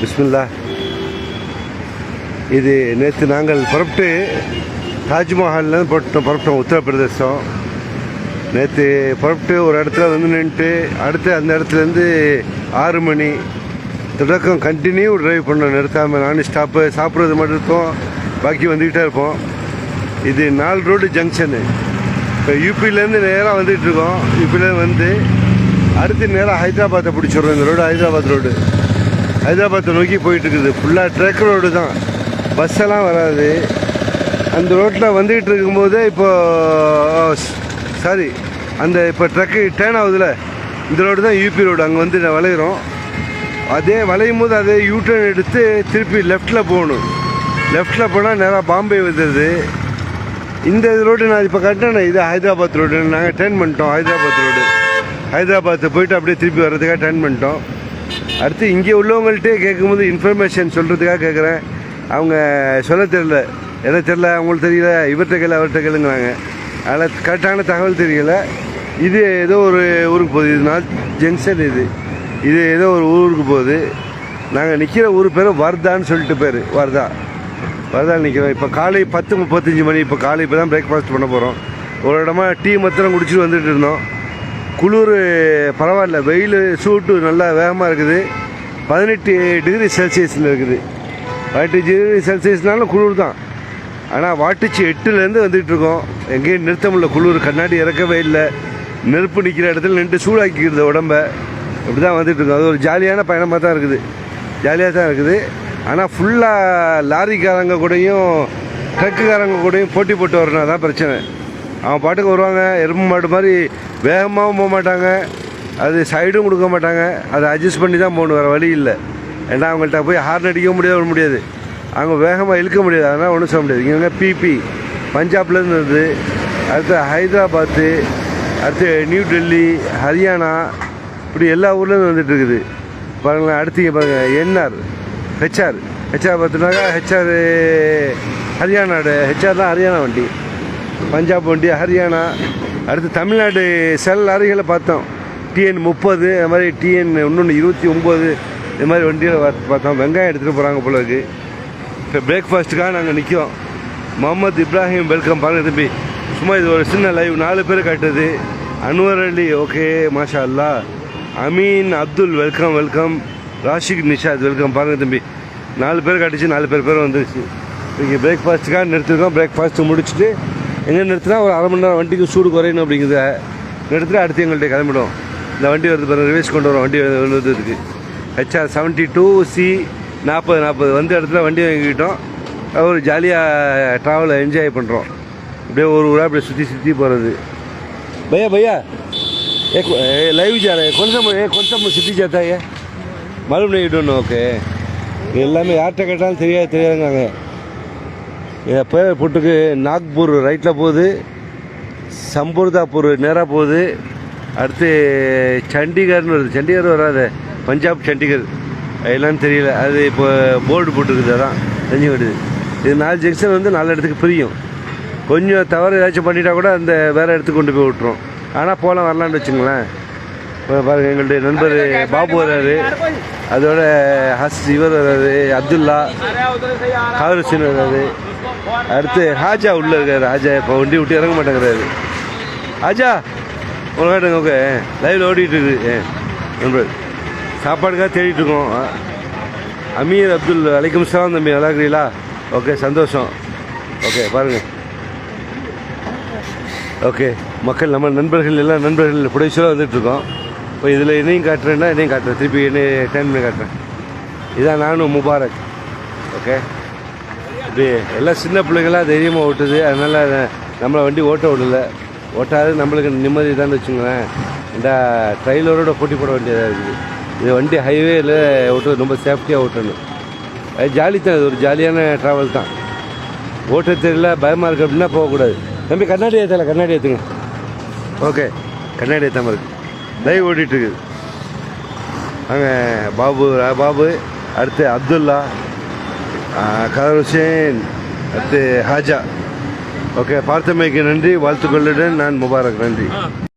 பிஸ்மில்லா. இது நேற்று நாங்கள் புறப்பட்டு தாஜ்மஹால்லேருந்து புறப்பட்டோம் உத்தரப்பிரதேசம். நேற்று புறப்பட்டு ஒரு இடத்துல வந்து நின்றுட்டு அடுத்து அந்த இடத்துலேருந்து 6 மணி தொடக்கம் கண்டினியூ ட்ரைவ் பண்ணோம், நிறுத்தாமல். நான் ஸ்டாப்பு சாப்பிட்றது மட்டும் இருக்கும், பாக்கி வந்துக்கிட்டே இருப்போம். இது 4 ரோடு ஜங்ஷனு. இப்போ யூபியிலேருந்து நேராக வந்துகிட்ருக்கோம். யூபியிலேருந்து வந்து அடுத்து நேராக ஹைதராபாத்தை பிடிச்சிடுறோம். இந்த ரோடு ஹைதராபாத் ரோடு, ஹைதராபாத்தை நோக்கி போயிட்டுருக்குது. ஃபுல்லாக ட்ரக் ரோடு தான், பஸ்ஸெல்லாம் வராது. அந்த ரோட்டில் வந்துக்கிட்டு இருக்கும்போதே அந்த இப்போ ட்ரக்கு டேர்ன் ஆகுதுல, இந்த ரோடு தான் யூபி ரோடு. அங்கே வந்து வளையிறோம். அதே வளையும் போது அதே யூட்டர்ன் எடுத்து திருப்பி லெஃப்டில் போகணும். லெஃப்டில் போனால் நேராக பாம்பே வந்துடுது. இந்த ரோடு நான் இப்போ கட்டினேன், இது ஹைதராபாத் ரோடு. நாங்கள் டேர்ன் பண்ணிட்டோம் ஹைதராபாத் ரோடு. ஹைதராபாத்து போயிட்டு அப்படியே திருப்பி வர்றதுக்காக டேர்ன் பண்ணிட்டோம். அடுத்து இங்கே உள்ளவங்கள்ட்டே கேட்கும்போது இன்ஃபர்மேஷன் சொல்கிறதுக்காக கேட்குறேன். அவங்க சொல்ல தெரியல, எனக்கு தெரியல, அவங்களுக்கு தெரியல, இவர்கிட்ட கேளு அவர்கிட்ட கேளுங்கிறாங்க. அதில் கரெக்டான தகவல் தெரியல. இது ஏதோ ஒரு ஊருக்கு போகுது, இது நார்த் ஜங்ஷன். இது ஏதோ ஒரு ஊருக்கு போகுது. நாங்கள் நிற்கிற ஊர் பேர் வர்தான்னு சொல்லிட்டு பேர், வர்தா நிற்கிறோம். இப்போ காலை 10:35 மணி. இப்போ தான் பிரேக்ஃபாஸ்ட் பண்ண போகிறோம். ஒரு இடமா டீ மாத்திரம் குடிச்சிட்டு வந்துட்டு இருந்தோம். குளிர் பரவாயில்ல, வெயில் சூட்டு நல்லா வேகமாக இருக்குது. 18 டிகிரி செல்சியஸில் இருக்குது. 18 டிகிரி செல்சியஸ்னாலும் குளிர் தான். ஆனால் வாட்டுச்சு 8லேருந்து வந்துகிட்ருக்கோம். எங்கேயும் நிறுத்த முடியல, குளிர். கண்ணாடி இறக்கவே இல்லை. நெருப்பு நிற்கிற இடத்துல நின்று சூடாக்கிக்கிறது உடம்பை. இப்படி தான் வந்துட்டுருக்கோம். அது ஒரு ஜாலியான பயணமாக தான் இருக்குது, ஜாலியாக தான் இருக்குது. ஆனால் ஃபுல்லாக லாரிக்காரங்க கூடயும் ட்ரக்குக்காரங்க கூடயும் போட்டி போட்டு வரணும், தான் பிரச்சனை. அவன் பாட்டுக்கு வருவாங்க, எறும்பு மாடு மாதிரி வேகமாகவும் போக மாட்டாங்க, அது சைடும் கொடுக்க மாட்டாங்க. அதை அட்ஜஸ்ட் பண்ணி தான் போகணும், வேறு வழி இல்லை. ஏன்னா அவங்கள்ட்ட போய் ஹார்ன் அடிக்க முடியாது, அவங்க வேகமாக இழுக்க முடியாது. அதனால் ஒன்றும் சொல்ல முடியாது. இங்கே பிபி பஞ்சாப்லேருந்து வருது, அடுத்து ஹைதராபாத்து, அடுத்து நியூ டெல்லி, ஹரியானா, இப்படி எல்லா ஊர்லேருந்து வந்துட்டு இருக்குது. பாருங்களேன். அடுத்து இங்கே பாருங்கள், ஹெச்ஆர் பார்த்தினாக்கா ஹெச்ஆர் ஹரியானாடு. ஹெச்ஆர் தான் ஹரியானா வண்டி, பஞ்சாப் வண்டி ஹரியானா. அடுத்து தமிழ்நாடு சில லாரிகளை பார்த்தோம், TN 30, அது மாதிரி TN 29, இது மாதிரி வண்டியில் பார்த்தோம். வெங்காயம் எடுத்துகிட்டு போகிறாங்க போல இருக்குது. இப்போ பிரேக்ஃபாஸ்ட்டுக்காக நாங்கள் நிற்கிறோம். முகமது இப்ராஹிம் வெல்கம். பாருங்கள் தம்பி, சும்மா இது ஒரு சின்ன லைவ், 4 பேர் காட்டுது. அன்வர் அலி ஓகே, மாஷா அல்லா. அமீன் அப்துல் வெல்கம். ராஷிக் நிஷாத் வெல்கம். பாருங்கள் தம்பி, 4 பேர் காட்டுச்சு, 4 பேர் வந்துருச்சு. இங்கே பிரேக்ஃபாஸ்ட்டுக்காக நிறுத்திருக்கோம். பிரேக்ஃபாஸ்ட்டு முடிச்சுட்டு எங்கே நிறுத்தினா ஒரு அரை மணி நேரம் வண்டிக்கு சூடு குறையணும் அப்படிங்கிறத நிறுத்திட்டு அடுத்து எங்கள்கிட்ட கிளம்பிடும். இந்த வண்டி வருது பாருங்கள், ரிவேஸ் கொண்டு வரோம். வண்டி இருக்குது HR 72C 40 வந்து இடத்துல வண்டி வாங்கிக்கிட்டோம். ஒரு ஜாலியாக ட்ராவலை என்ஜாய் பண்ணுறோம். அப்படியே ஒரு ஊராக அப்படியே சுற்றி போகிறது. भैया एक लाइव जा रहा है, कौन सा सिटी जाता है? मालूम नहीं, डोंट नो. ஓகே, எல்லாமே யார்கிட்ட கேட்டாலும் தெரியாதுங்க. இப்போ புட்டுக்கு நாக்பூர் ரைட்டில் போகுது, சம்பூர்தாப்பூர் நேராக போகுது. அடுத்து சண்டிகர்னு வருது. சண்டிகர் வராது, பஞ்சாப் சண்டிகர், எல்லாம் தெரியல. அது இப்போ போர்டு போட்டுருக்குது, அதான் தெரிஞ்சு விடுது. இது 4 ஜங்ஷன் வந்து 4 இடத்துக்கு பிரியும். கொஞ்சம் தவறு ஏதாச்சும் பண்ணிட்டா கூட அந்த வேறு இடத்துக்கு கொண்டு போய் விட்டுரும். ஆனால் போகலாம் வரலான்னு வச்சுங்களேன். இப்போ பாருங்கள், எங்களுடைய நண்பர் பாபு வர்றாரு, அதோட இவர் வர்றாரு, அப்துல்லா காருசின் வர்றாரு. அடுத்து ஹாஜா உள்ளே இருக்கார். ஹாஜா இப்போ வண்டி விட்டு இறங்க மாட்டேங்கிறாரு. ஹாஜா உனக்காட்டுங்க. ஓகே, லைவில் ஓடிட்டு இருக்குது நண்பர். சாப்பாடுக்காக தேடிட்டுருக்கோம். அமீர் அப்துல் அலைக்கும் சலாம். தம்பி நல்லா இருக்கிறீங்களா? ஓகே, சந்தோஷம். ஓகே, பாருங்கள். ஓகே மக்கள், நம்ம நண்பர்கள் எல்லாம் நண்பர்கள் புடைச்சலாக வந்துட்டுருக்கோம். இப்போ இதில் என்னையும் காட்டுறேன்னா என்னையும் காட்டுறேன், திருப்பி என்னை டைம் பண்ணி காட்டுறேன். இதான் நானும் முபாரக். ஓகே, இப்படி எல்லாம் சின்ன பிள்ளைங்களாம் தைரியமாக ஓட்டுது. அதனால் நம்மளை வண்டி ஓட்ட விடல. ஓட்டாது நம்மளுக்கு நிம்மதி தான் வச்சுங்களேன். இந்த ட்ரெயிலரோட போட்டி போட வேண்டியதாக இருக்குது. இது வண்டி ஹைவேயில் ஓட்டுறது ரொம்ப சேஃப்டியாக ஓட்டணும். அது ஜாலி தான், இது ஒரு ஜாலியான ட்ராவல் தான். ஓட்ட தெரியல, பயமாக இருக்குது அப்படின்னா போகக்கூடாது. தம்பி கண்ணாடி ஏற்றுங்க. ஓகே, கண்ணாடி ஏற்றாமல் இருக்குது. லைவ் ஓடிட்டுருக்குது. அங்கே பாபு, அடுத்து அப்துல்லா, கதர் ஹுசேன், அடுத்து ஹாஜா. ஓகே, பார்த்தமைக்கு நன்றி. வாழ்த்துக்களுடன் நான் முபாரக். நன்றி.